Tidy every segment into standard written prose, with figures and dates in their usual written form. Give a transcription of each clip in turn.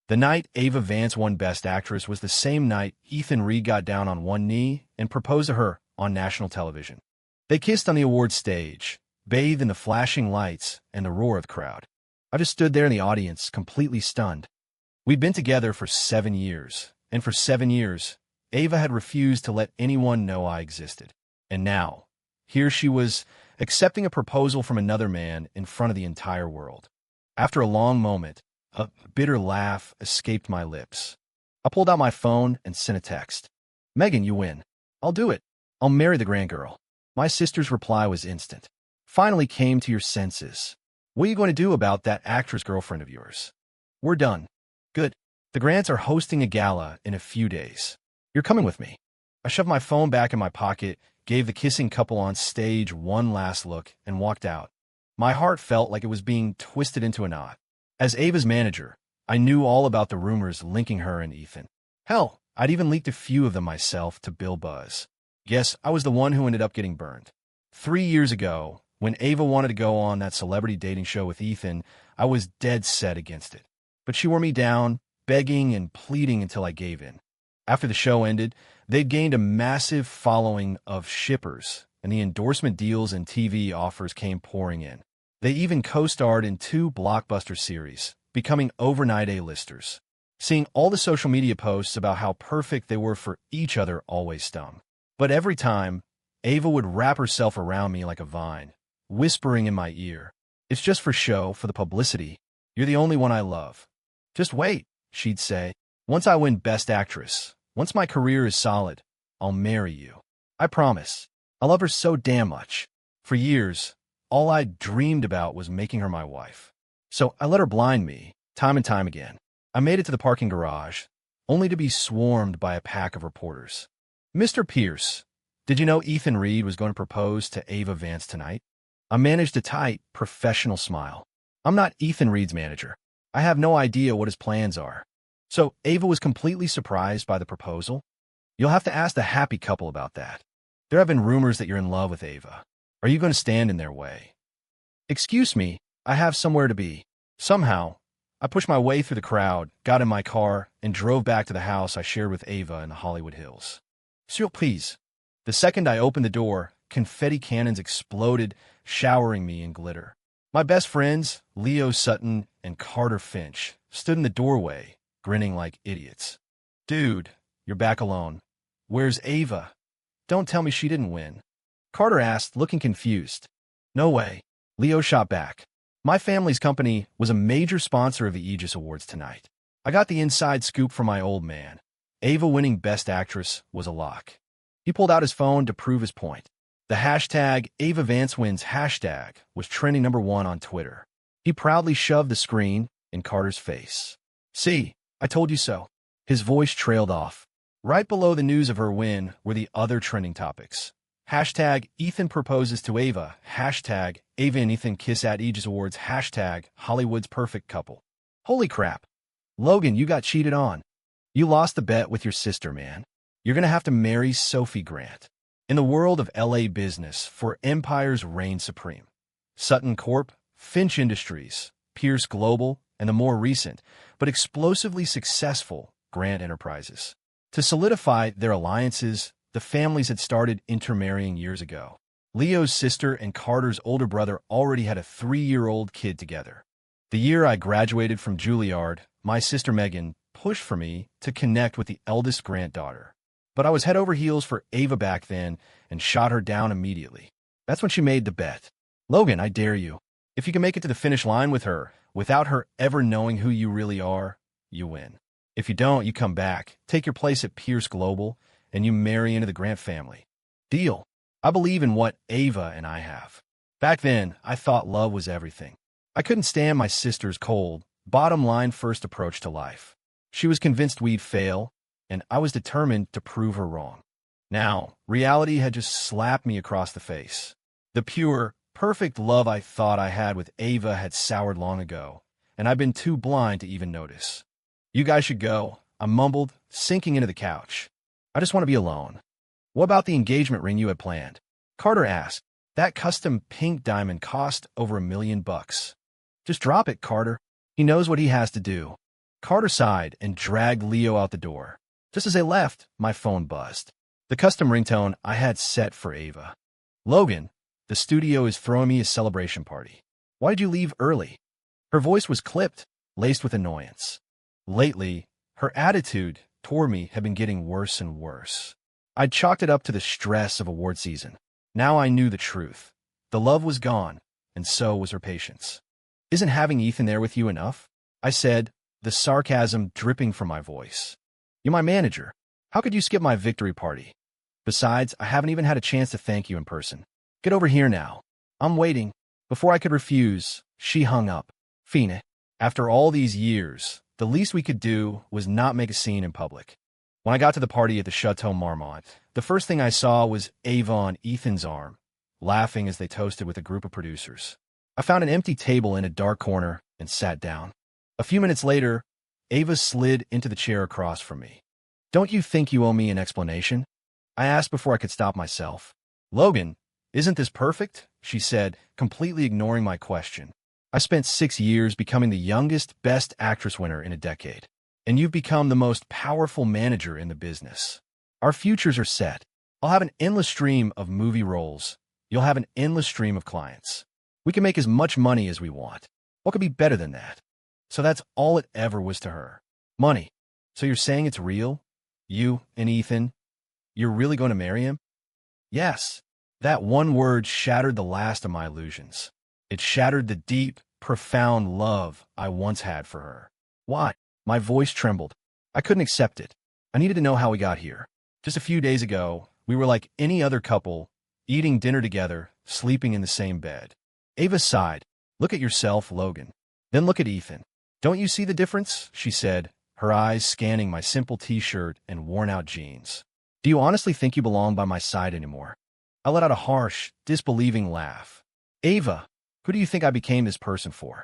The night Ava Vance won Best Actress was the same night Ethan Reed got down on one knee and proposed to her on national television. They kissed on the awards stage, bathed in the flashing lights and the roar of the crowd. I just stood there in the audience, completely stunned. We'd been together for 7 years, and for 7 years, Ava had refused to let anyone know I existed. And now, here she was, accepting a proposal from another man in front of the entire world. After a long moment, a bitter laugh escaped my lips. I pulled out my phone and sent a text. "Megan, you win. I'll do it. I'll marry the grand girl." My sister's reply was instant. "Finally came to your senses. What are you going to do about that actress girlfriend of yours?" "We're done." "Good. The Grants are hosting a gala in a few days. You're coming with me." I shoved my phone back in my pocket, gave the kissing couple on stage one last look, and walked out. My heart felt like it was being twisted into a knot. As Ava's manager, I knew all about the rumors linking her and Ethan. Hell, I'd even leaked a few of them myself to Bill Buzz. Yes, I was the one who ended up getting burned. 3 years ago, when Ava wanted to go on that celebrity dating show with Ethan, I was dead set against it. But she wore me down, begging and pleading until I gave in. After the show ended, they'd gained a massive following of shippers, and the endorsement deals and TV offers came pouring in. They even co-starred in 2 blockbuster series, becoming overnight A-listers. Seeing all the social media posts about how perfect they were for each other always stung. But every time, Ava would wrap herself around me like a vine, whispering in my ear, "It's just for show, for the publicity. You're the only one I love. Just wait," she'd say. "Once I win Best Actress, once my career is solid, I'll marry you. I promise. I love her so damn much." For years, all I dreamed about was making her my wife. So I let her blind me, time and time again. I made it to the parking garage, only to be swarmed by a pack of reporters. "Mr. Pierce, did you know Ethan Reed was going to propose to Ava Vance tonight?" I managed a tight, professional smile. "I'm not Ethan Reed's manager. I have no idea what his plans are." "So Ava was completely surprised by the proposal?" "You'll have to ask the happy couple about that. There have been rumors that you're in love with Ava. Are you going to stand in their way?" "Excuse me, I have somewhere to be." Somehow, I pushed my way through the crowd, got in my car, and drove back to the house I shared with Ava in the Hollywood Hills. Surprise! The second I opened the door, confetti cannons exploded, showering me in glitter. My best friends, Leo Sutton and Carter Finch, stood in the doorway, grinning like idiots. "Dude, you're back alone. Where's Ava? Don't tell me she didn't win." Carter asked, looking confused. "No way." Leo shot back. "My family's company was a major sponsor of the Aegis Awards tonight. I got the inside scoop from my old man. Ava winning Best Actress was a lock." He pulled out his phone to prove his point. The hashtag #AvaVanceWins hashtag was trending #1 on Twitter. He proudly shoved the screen in Carter's face. "See, I told you so." His voice trailed off. Right below the news of her win were the other trending topics. Hashtag Ethan proposes to Ava. Hashtag Ava and Ethan kiss at Aegis Awards. Hashtag Hollywood's perfect couple. Holy crap. Logan, you got cheated on. You lost the bet with your sister, man. You're going to have to marry Sophie Grant. In the world of LA business, for empires reign supreme. Sutton Corp, Finch Industries, Pierce Global, and the more recent, but explosively successful Grant Enterprises. To solidify their alliances, the families had started intermarrying years ago. Leo's sister and Carter's older brother already had a 3-year-old kid together. The year I graduated from Juilliard, my sister Megan pushed for me to connect with the eldest Grant daughter. But I was head over heels for Ava back then and shot her down immediately. That's when she made the bet. "Logan, I dare you. If you can make it to the finish line with her, without her ever knowing who you really are, you win. If you don't, you come back, take your place at Pierce Global, and you marry into the Grant family. Deal. I believe in what Ava and I have." Back then, I thought love was everything. I couldn't stand my sister's cold, bottom-line first approach to life. She was convinced we'd fail, and I was determined to prove her wrong. Now, reality had just slapped me across the face. The pure, perfect love I thought I had with Ava had soured long ago, and I'd been too blind to even notice. "You guys should go," I mumbled, sinking into the couch. "I just want to be alone." "What about the engagement ring you had planned?" Carter asked. "That custom pink diamond cost over $1 million. Just drop it, Carter. He knows what he has to do." Carter sighed and dragged Leo out the door. Just as they left, my phone buzzed. The custom ringtone I had set for Ava. Logan, the studio is throwing me a celebration party. Why did you leave early? Her voice was clipped, laced with annoyance. Lately, her attitude toward me had been getting worse and worse. I'd chalked it up to the stress of award season. Now I knew the truth. The love was gone, and so was her patience. Isn't having Ethan there with you enough? I said, the sarcasm dripping from my voice. You're my manager. How could you skip my victory party? Besides, I haven't even had a chance to thank you in person. Get over here now. I'm waiting. Before I could refuse, she hung up. Fine. After all these years, the least we could do was not make a scene in public. When I got to the party at the Chateau Marmont, the first thing I saw was Ava on Ethan's arm, laughing as they toasted with a group of producers. I found an empty table in a dark corner and sat down. A few minutes later, Ava slid into the chair across from me. Don't you think you owe me an explanation? I asked before I could stop myself. Logan, isn't this perfect? She said, completely ignoring my question. I spent 6 years becoming the youngest Best Actress winner in a decade, and you've become the most powerful manager in the business. Our futures are set. I'll have an endless stream of movie roles. You'll have an endless stream of clients. We can make as much money as we want. What could be better than that? So that's all it ever was to her. Money. So you're saying it's real? You and Ethan? You're really going to marry him? Yes. That one word shattered the last of my illusions. It shattered the deep, profound love I once had for her. Why? My voice trembled. I couldn't accept it. I needed to know how we got here. Just a few days ago, we were like any other couple, eating dinner together, sleeping in the same bed. Ava sighed. Look at yourself, Logan. Then look at Ethan. Don't you see the difference? She said, her eyes scanning my simple t-shirt and worn-out jeans. Do you honestly think you belong by my side anymore? I let out a harsh, disbelieving laugh. Ava, who do you think I became this person for?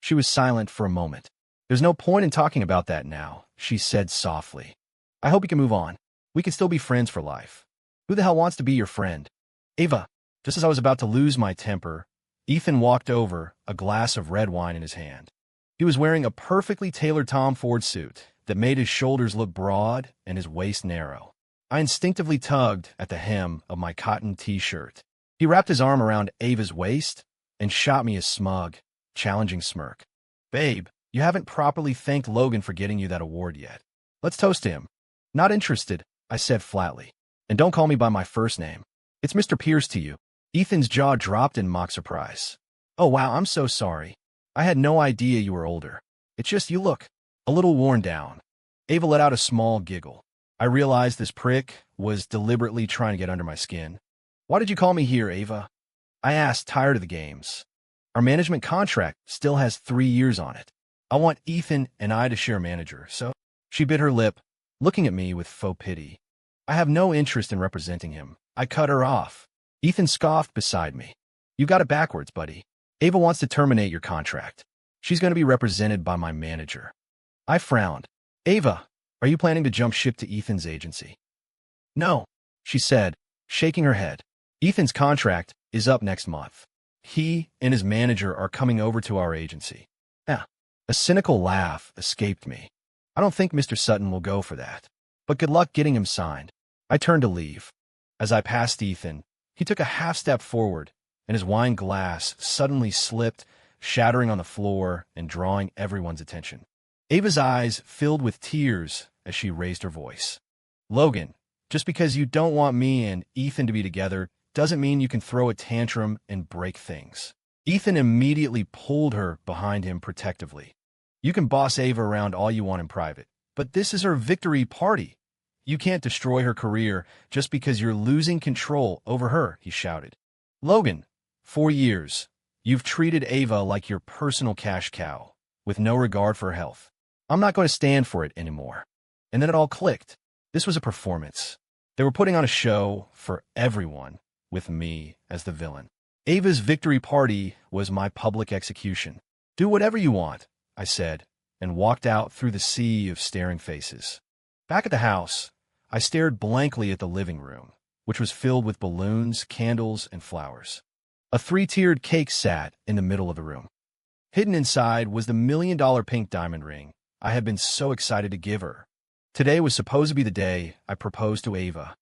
She was silent for a moment. There's no point in talking about that now, she said softly. I hope we can move on. We can still be friends for life. Who the hell wants to be your friend? Ava, just as I was about to lose my temper, Ethan walked over, a glass of red wine in his hand. He was wearing a perfectly tailored Tom Ford suit that made his shoulders look broad and his waist narrow. I instinctively tugged at the hem of my cotton t-shirt. He wrapped his arm around Ava's waist and shot me a smug, challenging smirk. Babe, you haven't properly thanked Logan for getting you that award yet. Let's toast to him. Not interested, I said flatly. And don't call me by my first name. It's Mr. Pierce to you. Ethan's jaw dropped in mock surprise. Oh wow, I'm so sorry. I had no idea you were older. It's just you look a little worn down. Ava let out a small giggle. I realized this prick was deliberately trying to get under my skin. Why did you call me here, Ava? I asked, tired of the games. Our management contract still has 3 years on it. I want Ethan and I to share a manager, so... She bit her lip, looking at me with faux pity. I have no interest in representing him. I cut her off. Ethan scoffed beside me. You got it backwards, buddy. Ava wants to terminate your contract. She's going to be represented by my manager. I frowned. Ava, are you planning to jump ship to Ethan's agency? No, she said, shaking her head. Ethan's contract is up next month. He and his manager are coming over to our agency. A cynical laugh escaped me. I don't think Mr. Sutton will go for that. But good luck getting him signed. I turned to leave. As I passed Ethan, he took a half step forward, and his wine glass suddenly slipped, shattering on the floor and drawing everyone's attention. Ava's eyes filled with tears as she raised her voice. Logan, just because you don't want me and Ethan to be together doesn't mean you can throw a tantrum and break things. Ethan immediately pulled her behind him protectively. You can boss Ava around all you want in private, but this is her victory party. You can't destroy her career just because you're losing control over her, he shouted. Logan, 4 years. You've treated Ava like your personal cash cow, with no regard for her health. I'm not going to stand for it anymore. And then it all clicked. This was a performance. They were putting on a show for everyone, with me as the villain. Ava's victory party was my public execution. Do whatever you want, I said, and walked out through the sea of staring faces. Back at the house, I stared blankly at the living room, which was filled with balloons, candles, and flowers. A 3-tiered cake sat in the middle of the room. Hidden inside was the $1 million pink diamond ring I had been so excited to give her. Today was supposed to be the day I proposed to Ava.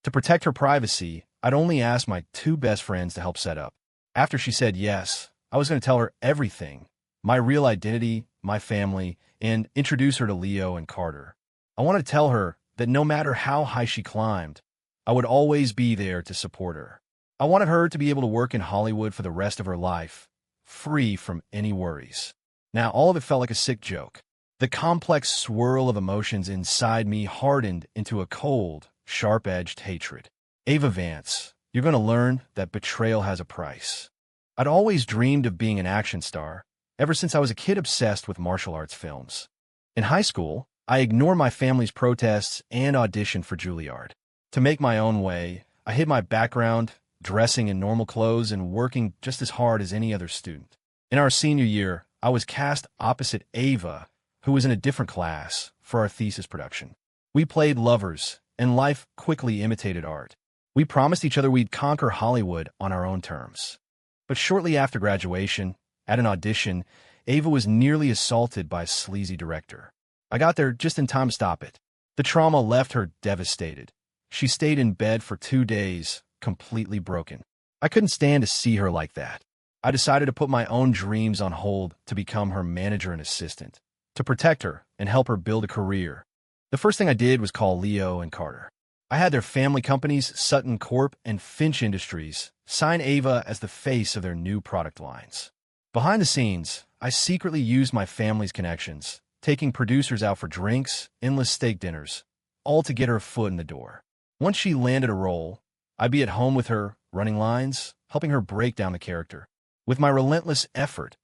To protect her privacy, I'd only asked my two best friends to help set up. After she said yes, I was going to tell her everything, my real identity, my family, and introduce her to Leo and Carter. I wanted to tell her that no matter how high she climbed, I would always be there to support her. I wanted her to be able to work in Hollywood for the rest of her life, free from any worries. Now, all of it felt like a sick joke. The complex swirl of emotions inside me hardened into a cold, sharp-edged hatred. Ava Vance, you're going to learn that betrayal has a price. I'd always dreamed of being an action star, ever since I was a kid obsessed with martial arts films. In high school, I ignored my family's protests and auditioned for Juilliard. To make my own way, I hid my background, dressing in normal clothes and working just as hard as any other student. In our senior year, I was cast opposite Ava, who was in a different class, for our thesis production. We played lovers, and life quickly imitated art. We promised each other we'd conquer Hollywood on our own terms. But shortly after graduation, at an audition, Ava was nearly assaulted by a sleazy director. I got there just in time to stop it. The trauma left her devastated. She stayed in bed for 2 days, completely broken. I couldn't stand to see her like that. I decided to put my own dreams on hold to become her manager and assistant, to protect her and help her build a career. The first thing I did was call Leo and Carter. I had their family companies, Sutton Corp and Finch Industries, sign Ava as the face of their new product lines. Behind the scenes, I secretly used my family's connections, taking producers out for drinks, endless steak dinners, all to get her foot in the door. Once she landed a role, I'd be at home with her, running lines, helping her break down the character. With my relentless effort,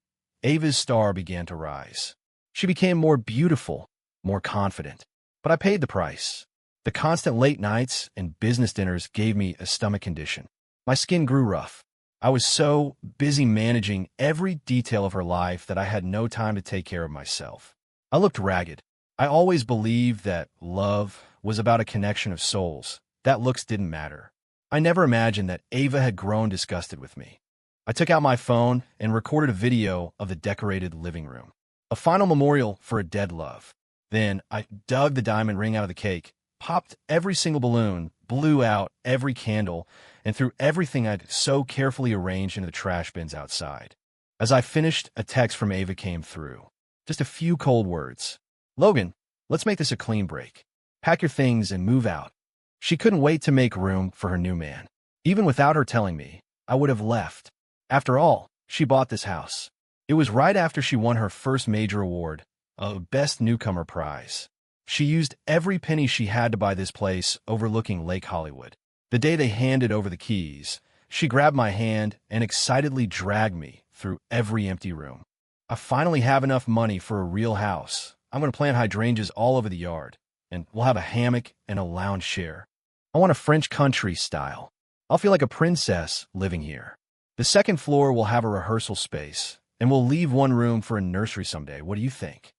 Ava's star began to rise. She became more beautiful, more confident. But I paid the price. The constant late nights and business dinners gave me a stomach condition. My skin grew rough. I was so busy managing every detail of her life that I had no time to take care of myself. I looked ragged. I always believed that love was about a connection of souls, that looks didn't matter. I never imagined that Ava had grown disgusted with me. I took out my phone and recorded a video of the decorated living room, a final memorial for a dead love. Then I dug the diamond ring out of the cake, popped every single balloon, blew out every candle, and threw everything I'd so carefully arranged into the trash bins outside. As I finished, a text from Ava came through. Just a few cold words. "Logan, let's make this a clean break. Pack your things and move out." She couldn't wait to make room for her new man. Even without her telling me, I would have left. After all, she bought this house. It was right after she won her first major award, a Best Newcomer prize. She used every penny she had to buy this place overlooking Lake Hollywood. The day they handed over the keys, she grabbed my hand and excitedly dragged me through every empty room. "I finally have enough money for a real house. I'm going to plant hydrangeas all over the yard, and we'll have a hammock and a lounge chair. I want a French country style. I'll feel like a princess living here. The second floor will have a rehearsal space, and we'll leave one room for a nursery someday. What do you think?"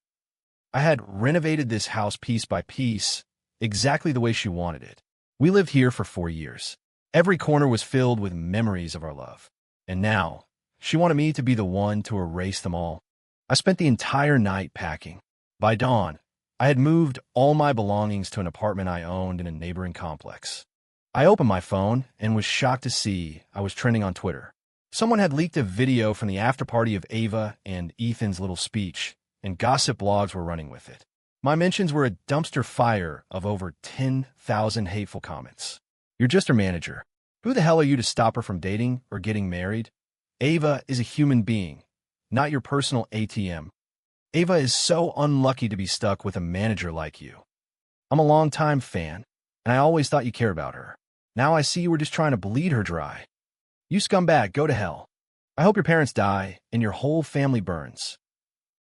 I had renovated this house piece by piece, exactly the way she wanted it. We lived here for 4 years. Every corner was filled with memories of our love. And now, she wanted me to be the one to erase them all. I spent the entire night packing. By dawn, I had moved all my belongings to an apartment I owned in a neighboring complex. I opened my phone and was shocked to see I was trending on Twitter. Someone had leaked a video from the after-party of Ava and Ethan's little speech, and gossip blogs were running with it. My mentions were a dumpster fire of over 10,000 hateful comments. "You're just her manager. Who the hell are you to stop her from dating or getting married? Ava is a human being, not your personal ATM. Ava is so unlucky to be stuck with a manager like you. I'm a longtime fan, and I always thought you cared about her. Now I see you were just trying to bleed her dry. You scumbag, go to hell. I hope your parents die and your whole family burns."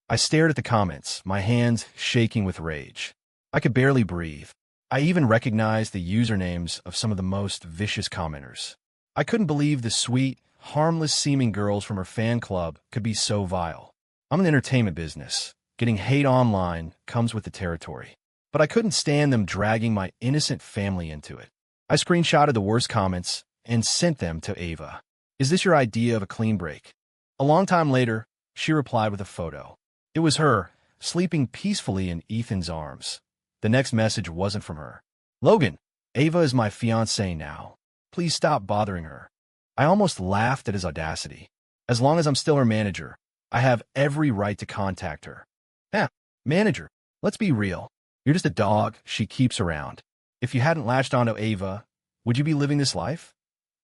I stared at the comments, my hands shaking with rage. I could barely breathe. I even recognized the usernames of some of the most vicious commenters. I couldn't believe the sweet, harmless-seeming girls from her fan club could be so vile. I'm in the entertainment business. Getting hate online comes with the territory. But I couldn't stand them dragging my innocent family into it. I screenshotted the worst comments and sent them to Ava. "Is this your idea of a clean break?" A long time later, she replied with a photo. It was her, sleeping peacefully in Ethan's arms. The next message wasn't from her. "Logan, Ava is my fiancée now. Please stop bothering her." I almost laughed at his audacity. As long as I'm still her manager, I have every right to contact her. Manager, let's be real. You're just a dog she keeps around. If you hadn't latched onto Ava, would you be living this life?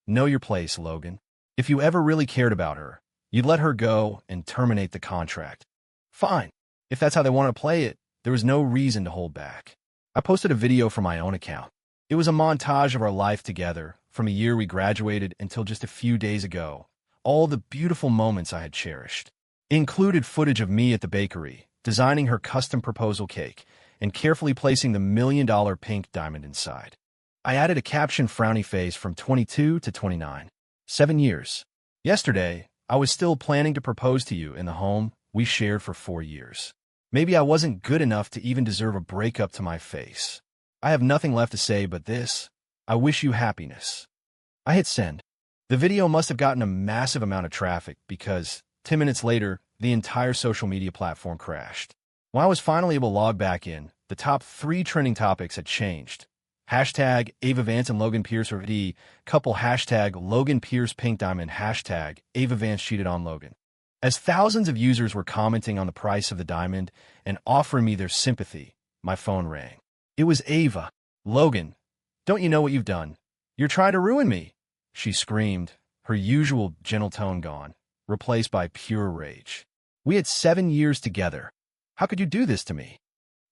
Know your place, Logan. If you ever really cared about her, you'd let her go and terminate the contract. Fine. If that's how they want to play it, there was no reason to hold back. I posted a video from my own account. It was a montage of our life together, from a year we graduated until just a few days ago. All the beautiful moments I had cherished. It included footage of me at the bakery, designing her custom proposal cake, and carefully placing the $1 million pink diamond inside. I added a caption frowny face from 22 to 29. 7 years. Yesterday, I was still planning to propose to you in the home we shared for 4 years. Maybe I wasn't good enough to even deserve a breakup to my face. I have nothing left to say but this. I wish you happiness. I hit send. The video must have gotten a massive amount of traffic because 10 minutes later, the entire social media platform crashed. When I was finally able to log back in, the top 3 trending topics had changed. Hashtag Ava Vance and Logan Pierce or D, couple hashtag Logan Pierce pink diamond hashtag Ava Vance cheated on Logan. As thousands of users were commenting on the price of the diamond and offering me their sympathy, my phone rang. It was Ava. "Logan, don't you know what you've done? You're trying to ruin me," she screamed, her usual gentle tone gone, replaced by pure rage. "We had 7 years together. How could you do this to me?"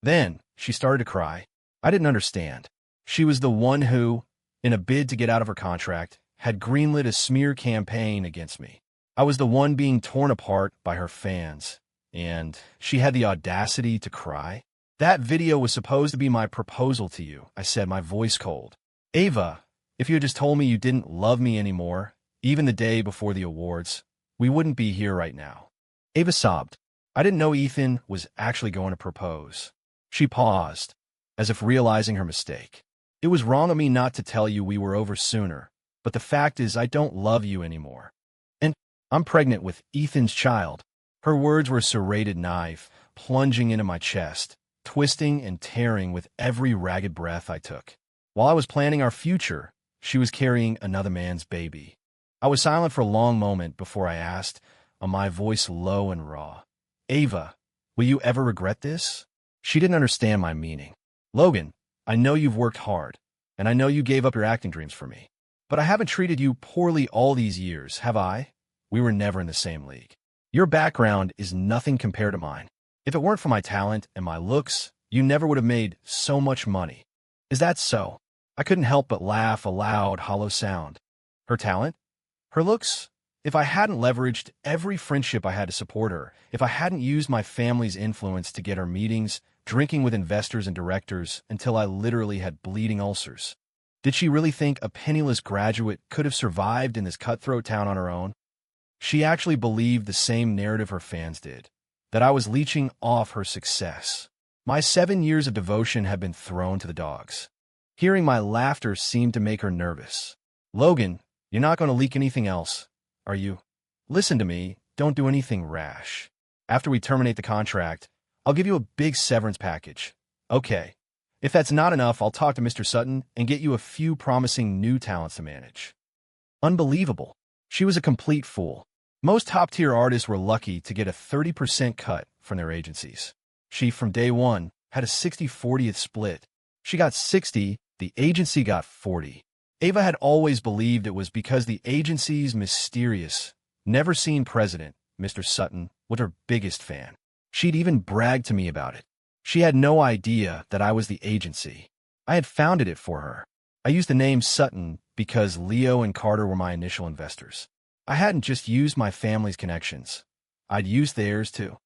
Then she started to cry. I didn't understand. She was the one who, in a bid to get out of her contract, had greenlit a smear campaign against me. I was the one being torn apart by her fans, and she had the audacity to cry. "That video was supposed to be my proposal to you," I said, my voice cold. "Ava, if you had just told me you didn't love me anymore, even the day before the awards, we wouldn't be here right now." Ava sobbed. I didn't know Ethan was actually going to propose. She paused, as if realizing her mistake. "It was wrong of me not to tell you we were over sooner, but the fact is I don't love you anymore. And I'm pregnant with Ethan's child." Her words were a serrated knife, plunging into my chest, twisting and tearing with every ragged breath I took. While I was planning our future, she was carrying another man's baby. I was silent for a long moment before I asked, my voice low and raw, "Ava, will you ever regret this?" She didn't understand my meaning. "Logan, I know you've worked hard, and I know you gave up your acting dreams for me. But I haven't treated you poorly all these years, have I? We were never in the same league. Your background is nothing compared to mine. If it weren't for my talent and my looks, you never would have made so much money." "Is that so?" I couldn't help but laugh a loud, hollow sound. Her talent? Her looks? If I hadn't leveraged every friendship I had to support her, if I hadn't used my family's influence to get her meetings, drinking with investors and directors until I literally had bleeding ulcers, did she really think a penniless graduate could have survived in this cutthroat town on her own? She actually believed the same narrative her fans did, that I was leeching off her success. My 7 years of devotion had been thrown to the dogs. Hearing my laughter seemed to make her nervous. "Logan, you're not going to leak anything else, are you? Listen to me, don't do anything rash. After we terminate the contract, I'll give you a big severance package. Okay. If that's not enough, I'll talk to Mr. Sutton and get you a few promising new talents to manage." Unbelievable. She was a complete fool. Most top-tier artists were lucky to get a 30% cut from their agencies. She, from day one, had a 60-40th split. She got 60, the agency got 40. Ava had always believed it was because the agency's mysterious, never-seen president, Mr. Sutton, was her biggest fan. She'd even bragged to me about it. She had no idea that I was the agency. I had founded it for her. I used the name Sutton because Leo and Carter were my initial investors. I hadn't just used my family's connections. I'd used theirs too.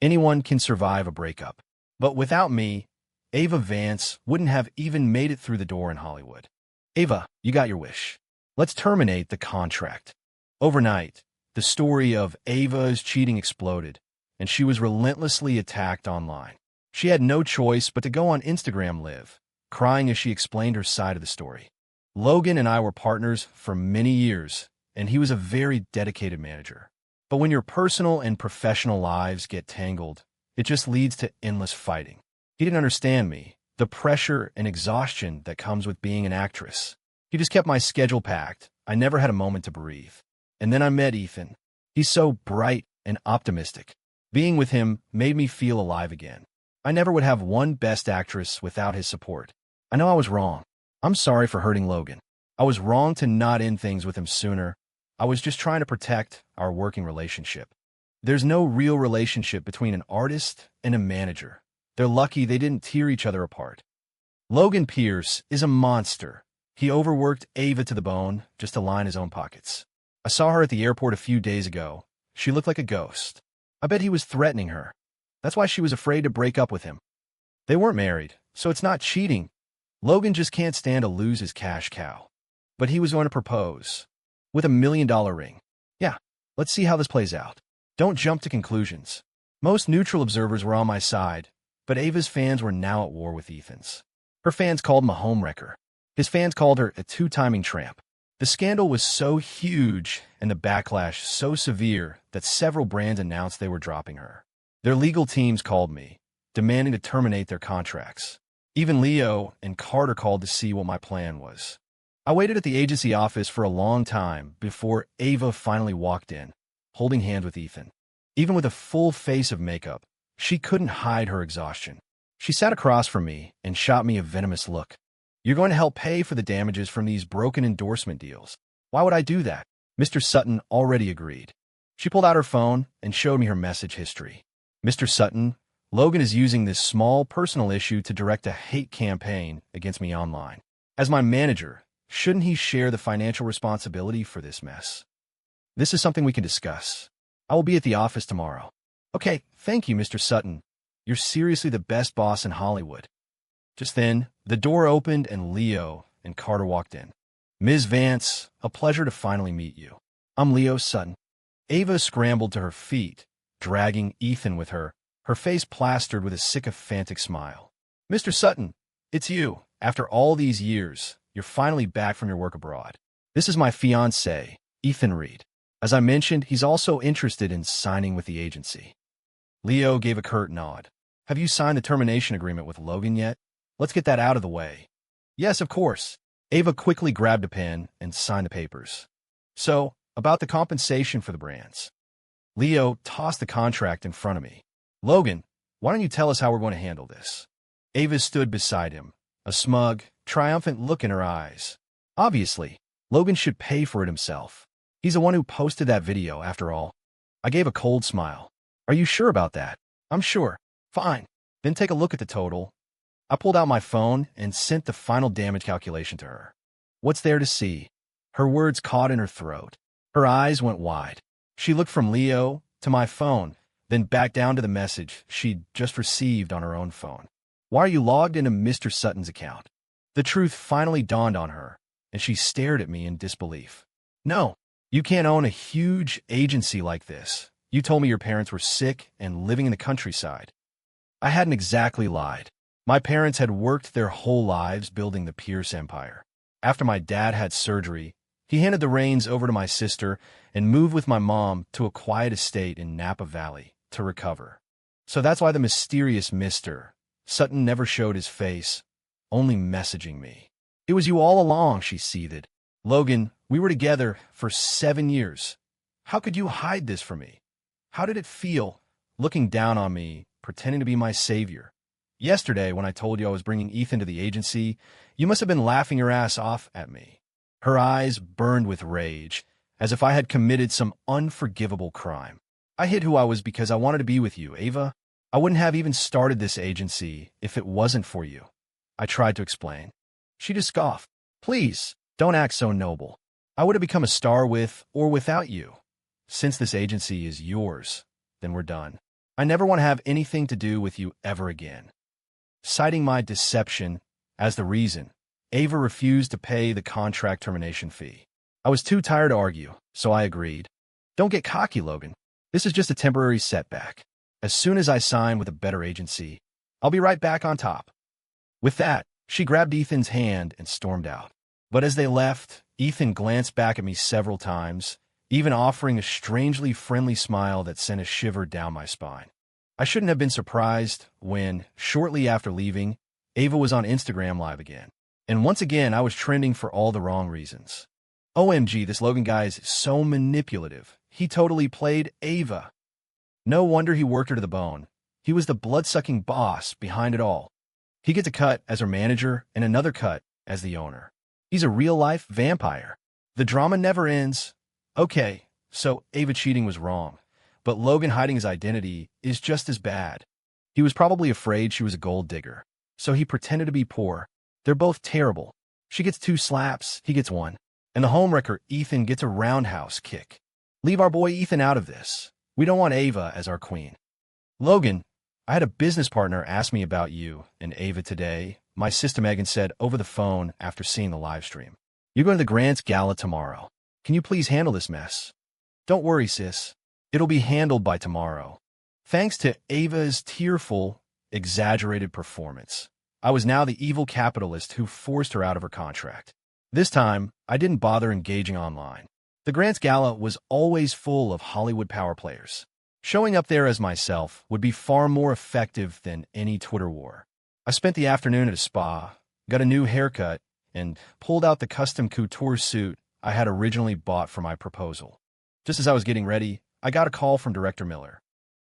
Anyone can survive a breakup. But without me, Ava Vance wouldn't have even made it through the door in Hollywood. "Ava, you got your wish. Let's terminate the contract." Overnight, the story of Ava's cheating exploded, and she was relentlessly attacked online. She had no choice but to go on Instagram Live, crying as she explained her side of the story. Logan and I were partners for many years, and he was a very dedicated manager. But when your personal and professional lives get tangled, It just leads to endless fighting. He didn't understand me, the pressure and exhaustion that comes with being an actress. He just kept my schedule packed. I never had a moment to breathe. And then I met Ethan. He's so bright and optimistic. Being with him made me feel alive again. I never would have one Best Actress without his support. I know I was wrong. I'm sorry for hurting Logan. I was wrong to not end things with him sooner. I was just trying to protect our working relationship. There's no real relationship between an artist and a manager. They're lucky they didn't tear each other apart. Logan Pierce is a monster. He overworked Ava to the bone just to line his own pockets. I saw her at the airport a few days ago. She looked like a ghost. I bet he was threatening her. That's why she was afraid to break up with him. They weren't married, so it's not cheating. Logan just can't stand to lose his cash cow. But he was going to propose. With $1 million ring. Yeah, let's see how this plays out. Don't jump to conclusions. Most neutral observers were on my side, but Ava's fans were now at war with Ethan's. Her fans called him a homewrecker. His fans called her a two-timing tramp. The scandal was so huge and the backlash so severe that several brands announced they were dropping her. Their legal teams called me, demanding to terminate their contracts. Even Leo and Carter called to see what my plan was. I waited at the agency office for a long time before Ava finally walked in, holding hands with Ethan. Even with a full face of makeup, she couldn't hide her exhaustion. She sat across from me and shot me a venomous look. You're going to help pay for the damages from these broken endorsement deals. Why would I do that? Mr. Sutton already agreed. She pulled out her phone and showed me her message history. Mr. Sutton, Logan is using this small personal issue to direct a hate campaign against me online. As my manager, shouldn't he share the financial responsibility for this mess? This is something we can discuss. I will be at the office tomorrow. Okay, thank you, Mr. Sutton. You're seriously the best boss in Hollywood. Just then, the door opened and Leo and Carter walked in. Ms. Vance, a pleasure to finally meet you. I'm Leo Sutton. Ava scrambled to her feet, dragging Ethan with her, her face plastered with a sycophantic smile. Mr. Sutton, it's you. After all these years, you're finally back from your work abroad. This is my fiancé, Ethan Reed. As I mentioned, he's also interested in signing with the agency. Leo gave a curt nod. Have you signed the termination agreement with Logan yet? Let's get that out of the way. Yes, of course. Ava quickly grabbed a pen and signed the papers. So, about the compensation for the brands. Leo tossed the contract in front of me. Logan, why don't you tell us how we're going to handle this? Ava stood beside him, a smug, triumphant look in her eyes. Obviously, Logan should pay for it himself. He's the one who posted that video, after all. I gave a cold smile. Are you sure about that? I'm sure. Fine. Then take a look at the total. I pulled out my phone and sent the final damage calculation to her. What's there to see? Her words caught in her throat. Her eyes went wide. She looked from Leo to my phone, then back down to the message she'd just received on her own phone. Why are you logged into Mr. Sutton's account? The truth finally dawned on her, and she stared at me in disbelief. No, you can't own a huge agency like this. You told me your parents were sick and living in the countryside. I hadn't exactly lied. My parents had worked their whole lives building the Pierce empire. After my dad had surgery, he handed the reins over to my sister and moved with my mom to a quiet estate in Napa Valley to recover. So that's why the mysterious Mr. Sutton never showed his face, only messaging me. It was you all along, she seethed. Logan, we were together for 7 years. How could you hide this from me? How did it feel, looking down on me, pretending to be my savior? Yesterday, when I told you I was bringing Ethan to the agency, you must have been laughing your ass off at me. Her eyes burned with rage, as if I had committed some unforgivable crime. I hid who I was because I wanted to be with you, Ava. I wouldn't have even started this agency if it wasn't for you. I tried to explain. She just scoffed. Please, don't act so noble. I would have become a star with or without you. Since this agency is yours, then we're done. I never want to have anything to do with you ever again. Citing my deception as the reason, Ava refused to pay the contract termination fee. I was too tired to argue, so I agreed. Don't get cocky, Logan. This is just a temporary setback. As soon as I sign with a better agency, I'll be right back on top. With that, she grabbed Ethan's hand and stormed out. But as they left, Ethan glanced back at me several times, even offering a strangely friendly smile that sent a shiver down my spine. I shouldn't have been surprised when, shortly after leaving, Ava was on Instagram Live again. And once again, I was trending for all the wrong reasons. OMG, this Logan guy is so manipulative. He totally played Ava. No wonder he worked her to the bone. He was the blood-sucking boss behind it all. He gets a cut as her manager and another cut as the owner. He's a real-life vampire. The drama never ends. Okay, so Ava cheating was wrong, but Logan hiding his identity is just as bad. He was probably afraid she was a gold digger, so he pretended to be poor. They're both terrible. She gets 2 slaps, he gets 1. And the homewrecker, Ethan, gets a roundhouse kick. Leave our boy Ethan out of this. We don't want Ava as our queen. Logan, I had a business partner ask me about you and Ava today, my sister Megan said over the phone after seeing the live stream. You're going to the Grant's gala tomorrow. Can you please handle this mess? Don't worry, sis. It'll be handled by tomorrow. Thanks to Ava's tearful, exaggerated performance, I was now the evil capitalist who forced her out of her contract. This time, I didn't bother engaging online. The Grant's Gala was always full of Hollywood power players. Showing up there as myself would be far more effective than any Twitter war. I spent the afternoon at a spa, got a new haircut, and pulled out the custom couture suit I had originally bought for my proposal. Just as I was getting ready, I got a call from Director Miller.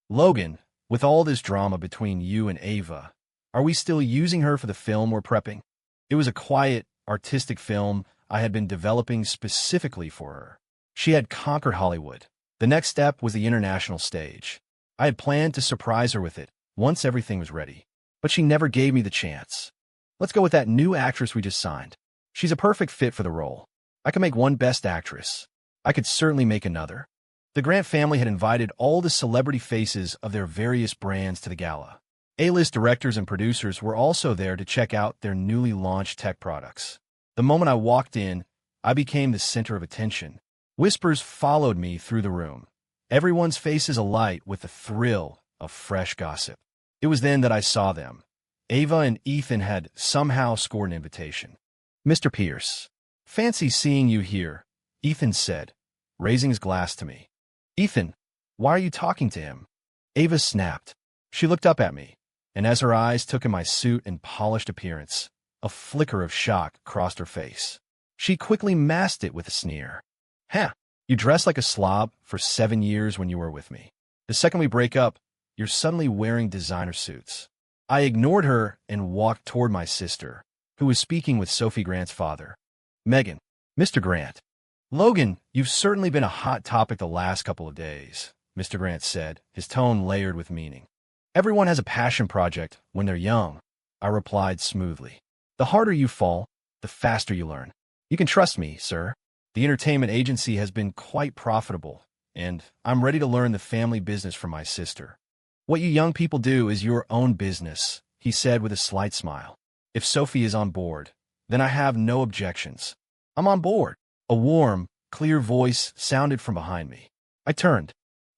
Logan, with all this drama between you and Ava, are we still using her for the film we're prepping? It was a quiet, artistic film I had been developing specifically for her. She had conquered Hollywood. The next step was the international stage. I had planned to surprise her with it once everything was ready, but she never gave me the chance. Let's go with that new actress we just signed. She's a perfect fit for the role. I could make one Best Actress. I could certainly make another. The Grant family had invited all the celebrity faces of their various brands to the gala. A-list directors and producers were also there to check out their newly launched tech products. The moment I walked in, I became the center of attention. Whispers followed me through the room, everyone's faces alight with the thrill of fresh gossip. It was then that I saw them. Ava and Ethan had somehow scored an invitation. Mr. Pierce, fancy seeing you here, Ethan said, raising his glass to me. Ethan, why are you talking to him? Ava snapped. She looked up at me, and as her eyes took in my suit and polished appearance, a flicker of shock crossed her face. She quickly masked it with a sneer. Huh, you dressed like a slob for 7 years when you were with me. The second we break up, you're suddenly wearing designer suits. I ignored her and walked toward my sister, who was speaking with Sophie Grant's father. Megan, Mr. Grant. Logan, you've certainly been a hot topic the last couple of days, Mr. Grant said, his tone layered with meaning. Everyone has a passion project when they're young, I replied smoothly. The harder you fall, the faster you learn. You can trust me, sir. The entertainment agency has been quite profitable, and I'm ready to learn the family business from my sister. What you young people do is your own business, he said with a slight smile. If Sophie is on board, then I have no objections. I'm on board. A warm, clear voice sounded from behind me. I turned.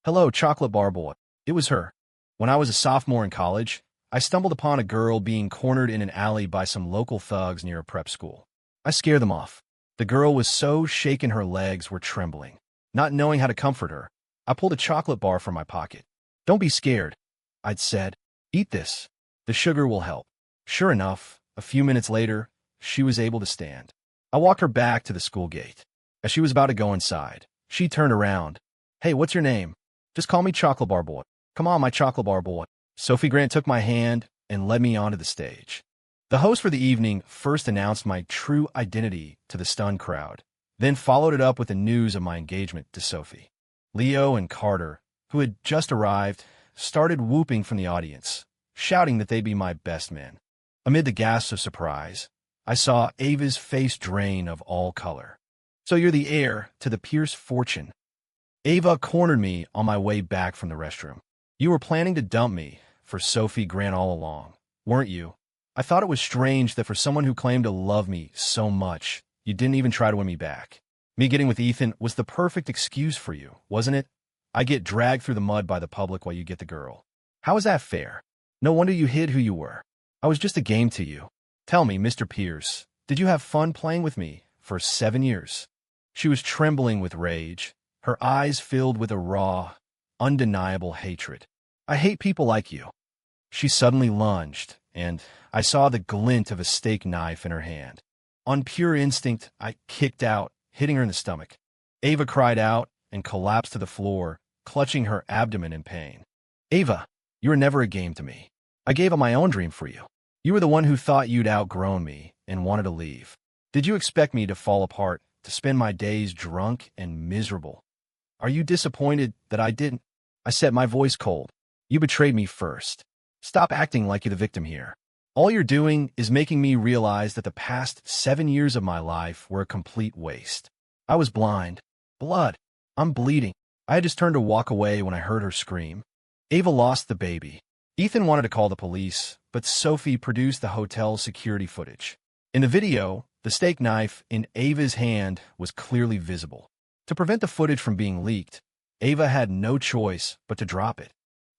Hello, chocolate bar boy. It was her. When I was a sophomore in college, I stumbled upon a girl being cornered in an alley by some local thugs near a prep school. I scared them off. The girl was so shaken her legs were trembling. Not knowing how to comfort her, I pulled a chocolate bar from my pocket. Don't be scared, I'd said. Eat this. The sugar will help. Sure enough, a few minutes later, she was able to stand. I walked her back to the school gate. As she was about to go inside, she turned around. Hey, what's your name? Just call me Chocolate Bar Boy. Come on, my Chocolate Bar Boy. Sophie Grant took my hand and led me onto the stage. The host for the evening first announced my true identity to the stunned crowd, then followed it up with the news of my engagement to Sophie. Leo and Carter, who had just arrived, started whooping from the audience, shouting that they'd be my best men. Amid the gasps of surprise, I saw Ava's face drain of all color. So you're the heir to the Pierce fortune. Ava cornered me on my way back from the restroom. You were planning to dump me for Sophie Grant all along, weren't you? I thought it was strange that for someone who claimed to love me so much, you didn't even try to win me back. Me getting with Ethan was the perfect excuse for you, wasn't it? I get dragged through the mud by the public while you get the girl. How is that fair? No wonder you hid who you were. I was just a game to you. Tell me, Mr. Pierce, did you have fun playing with me for 7 years? She was trembling with rage, her eyes filled with a raw, undeniable hatred. I hate people like you. She suddenly lunged, and I saw the glint of a steak knife in her hand. On pure instinct, I kicked out, hitting her in the stomach. Ava cried out and collapsed to the floor, clutching her abdomen in pain. Ava, you were never a game to me. I gave up my own dream for you. You were the one who thought you'd outgrown me and wanted to leave. Did you expect me to fall apart, to spend my days drunk and miserable? Are you disappointed that I didn't? I set my voice cold. You betrayed me first. Stop acting like you're the victim here. All you're doing is making me realize that the past 7 years of my life were a complete waste. I was blind. Blood. I'm bleeding. I had just turned to walk away when I heard her scream. Ava lost the baby. Ethan wanted to call the police, but Sophie produced the hotel's security footage. In the video, the steak knife in Ava's hand was clearly visible. To prevent the footage from being leaked, Ava had no choice but to drop it.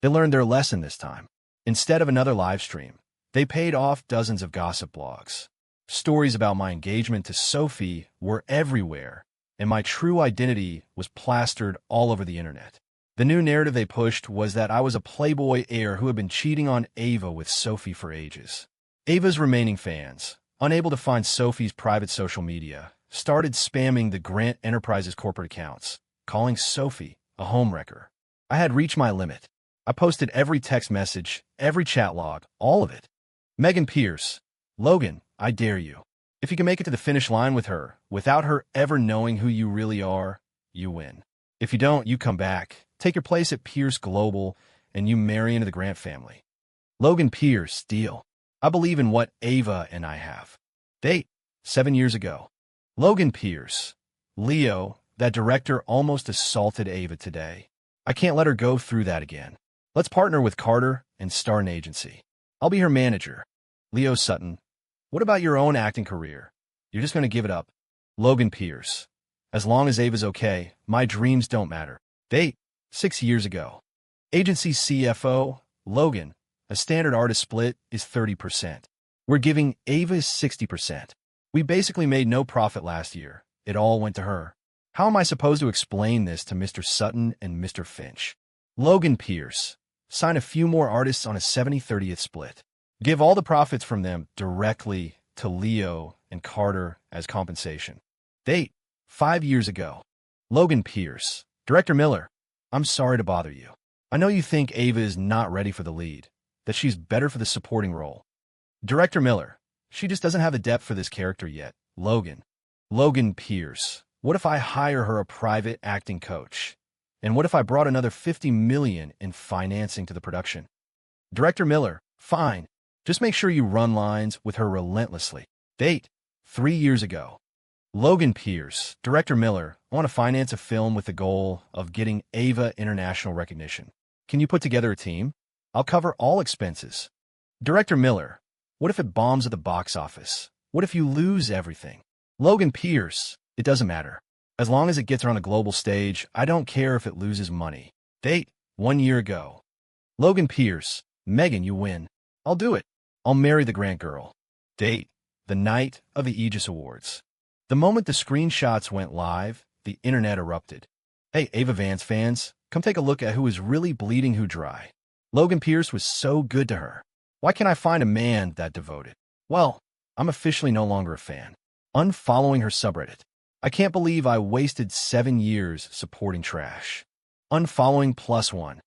They learned their lesson this time. Instead of another live stream, they paid off dozens of gossip blogs. Stories about my engagement to Sophie were everywhere, and my true identity was plastered all over the internet. The new narrative they pushed was that I was a playboy heir who had been cheating on Ava with Sophie for ages. Ava's remaining fans, unable to find Sophie's private social media, started spamming the Grant Enterprises corporate accounts, calling Sophie a homewrecker. I had reached my limit. I posted every text message, every chat log, all of it. Megan Pierce, Logan, I dare you. If you can make it to the finish line with her, without her ever knowing who you really are, you win. If you don't, you come back, take your place at Pierce Global, and you marry into the Grant family. Logan Pierce, deal. I believe in what Ava and I have. Date, 7 years ago. Logan Pierce, Leo, that director almost assaulted Ava today. I can't let her go through that again. Let's partner with Carter and start an agency. I'll be her manager. Leo Sutton, what about your own acting career? You're just going to give it up. Logan Pierce, as long as Ava's okay, my dreams don't matter. Date, 6 years ago. Agency CFO, Logan, a standard artist split is 30%. We're giving Ava 60%. We basically made no profit last year. It all went to her. How am I supposed to explain this to Mr. Sutton and Mr. Finch? Logan Pierce, sign a few more artists on a 70-30th split. Give all the profits from them directly to Leo and Carter as compensation. Date, 5 years ago. Logan Pierce, Director Miller, I'm sorry to bother you. I know you think Ava is not ready for the lead, that she's better for the supporting role. Director Miller, she just doesn't have the depth for this character yet. Logan Pierce, what if I hire her a private acting coach? And what if I brought another $50 million in financing to the production? Director Miller, fine. Just make sure you run lines with her relentlessly. Date, 3 years ago. Logan Pierce, Director Miller, I want to finance a film with the goal of getting Ava international recognition. Can you put together a team? I'll cover all expenses. Director Miller, what if it bombs at the box office? What if you lose everything? Logan Pierce, it doesn't matter. As long as it gets her on a global stage, I don't care if it loses money. Date, 1 year ago. Logan Pierce, Megan, you win. I'll do it. I'll marry the Grant girl. Date, the night of the Aegis Awards. The moment the screenshots went live, the internet erupted. Hey, Ava Vance fans, come take a look at who is really bleeding who dry. Logan Pierce was so good to her. Why can't I find a man that devoted? Well, I'm officially no longer a fan. Unfollowing her subreddit. I can't believe I wasted 7 years supporting trash. Unfollowing +1.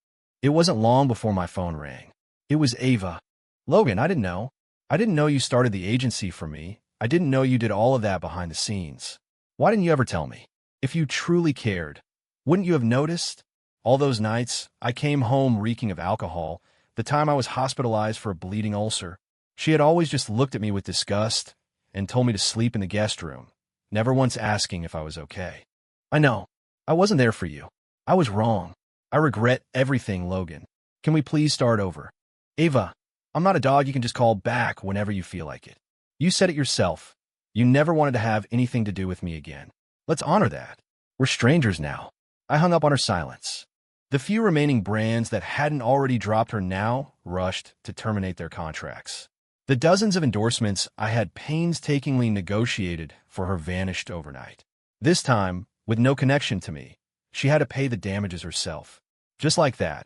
It wasn't long before my phone rang. It was Ava. Logan, I didn't know. I didn't know you started the agency for me. I didn't know you did all of that behind the scenes. Why didn't you ever tell me? If you truly cared, wouldn't you have noticed? All those nights, I came home reeking of alcohol, the time I was hospitalized for a bleeding ulcer. She had always just looked at me with disgust and told me to sleep in the guest room, never once asking if I was okay. I know. I wasn't there for you. I was wrong. I regret everything, Logan. Can we please start over? Ava, I'm not a dog you can just call back whenever you feel like it. You said it yourself. You never wanted to have anything to do with me again. Let's honor that. We're strangers now. I hung up on her silence. The few remaining brands that hadn't already dropped her now rushed to terminate their contracts. The dozens of endorsements I had painstakingly negotiated for her vanished overnight. This time, with no connection to me, she had to pay the damages herself. Just like that,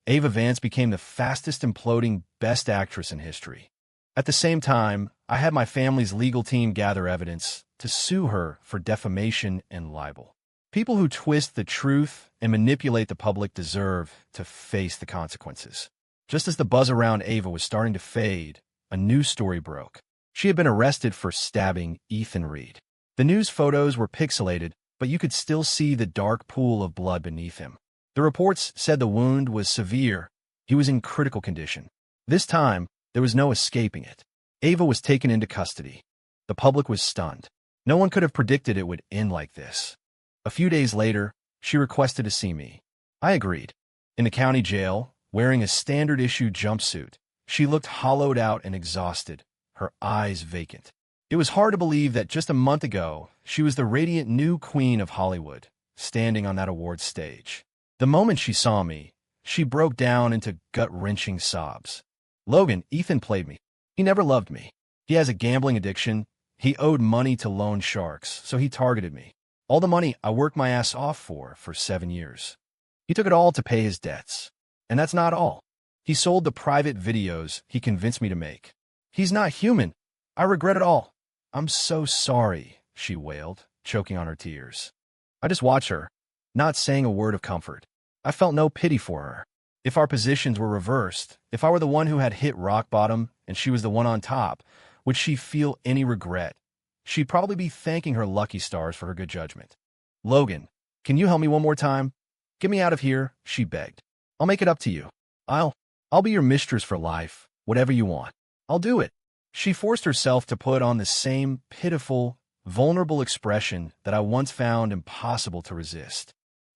Ava Vance became the fastest imploding Best Actress in history. At the same time, I had my family's legal team gather evidence to sue her for defamation and libel. People who twist the truth and manipulate the public deserve to face the consequences. Just as the buzz around Ava was starting to fade, a news story broke. She had been arrested for stabbing Ethan Reed. The news photos were pixelated, but you could still see the dark pool of blood beneath him. The reports said the wound was severe. He was in critical condition. This time, there was no escaping it. Ava was taken into custody. The public was stunned. No one could have predicted it would end like this. A few days later, she requested to see me. I agreed. In the county jail, wearing a standard-issue jumpsuit, she looked hollowed out and exhausted, her eyes vacant. It was hard to believe that just a month ago, she was the radiant new queen of Hollywood, standing on that awards stage. The moment she saw me, she broke down into gut-wrenching sobs. Logan, Ethan played me. He never loved me. He has a gambling addiction. He owed money to loan sharks, so he targeted me. All the money I worked my ass off for 7 years. He took it all to pay his debts. And that's not all. He sold the private videos he convinced me to make. He's not human. I regret it all. I'm so sorry, she wailed, choking on her tears. I just watched her, not saying a word of comfort. I felt no pity for her. If our positions were reversed, if I were the one who had hit rock bottom and she was the one on top, would she feel any regret? She'd probably be thanking her lucky stars for her good judgment. Logan, can you help me one more time? Get me out of here, she begged. I'll make it up to you. I'll be your mistress for life, whatever you want. I'll do it. She forced herself to put on the same pitiful, vulnerable expression that I once found impossible to resist.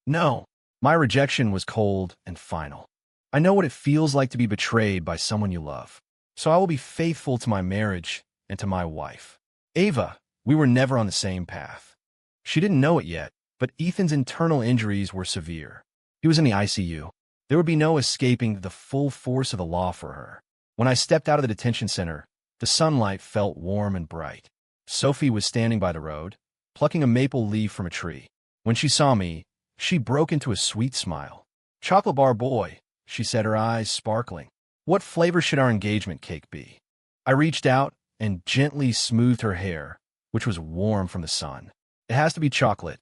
No, my rejection was cold and final. I know what it feels like to be betrayed by someone you love. So I will be faithful to my marriage and to my wife. Ava, we were never on the same path. She didn't know it yet, but Ethan's internal injuries were severe. He was in the ICU. There would be no escaping the full force of the law for her. When I stepped out of the detention center, the sunlight felt warm and bright. Sophie was standing by the road, plucking a maple leaf from a tree. When she saw me, she broke into a sweet smile. "Chocolate bar boy," she said, her eyes sparkling. "What flavor should our engagement cake be?" I reached out and gently smoothed her hair, which was warm from the sun. "It has to be chocolate,"